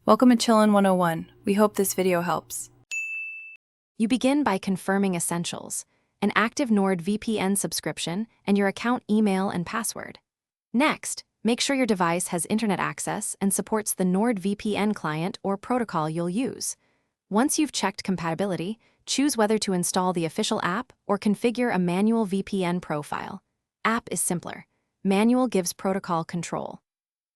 Welcome to Chillin' 101. We hope this video helps. You begin by confirming essentials, an active Nordvpn subscription, and your account email and password. Next, make sure your device has internet access and supports the Nordvpn client or protocol you'll use. Once you've checked compatibility, choose whether to install the official app or configure a manual VPN profile. App is simpler. Manual gives protocol control.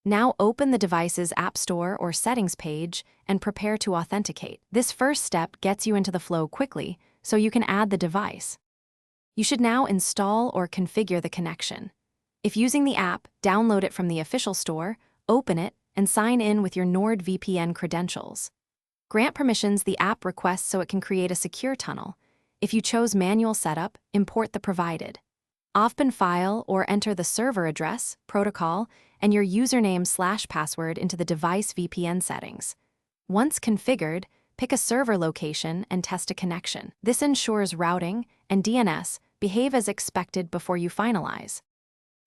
Now open the device's App Store or Settings page and prepare to authenticate. This first step gets you into the flow quickly, so you can add the device. You should now install or configure the connection. If using the app, download it from the official store, open it, and sign in with your NordVPN credentials. Grant permissions the app requests so it can create a secure tunnel. If you chose manual setup, import the provided Nordvpn file or enter the server address, protocol, and your username/password into the device VPN settings. Once configured, pick a server location and test a connection. This ensures routing and DNS behave as expected before you finalize.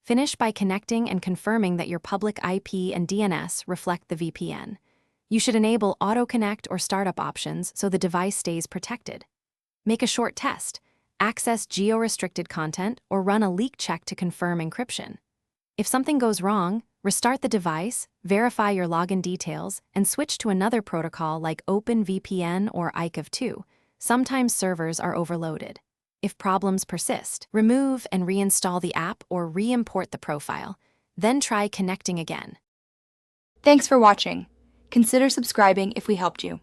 Finish by connecting and confirming that your public IP and DNS reflect the VPN. You should enable auto-connect or startup options so the device stays protected. Make a short test. Access geo-restricted content, or run a leak check to confirm encryption. If something goes wrong, restart the device, verify your login details, and switch to another protocol like OpenVPN or ICAV2. Sometimes servers are overloaded. If problems persist, remove and reinstall the app or re-import the profile. Then try connecting again. Thanks for watching. Consider subscribing if we helped you.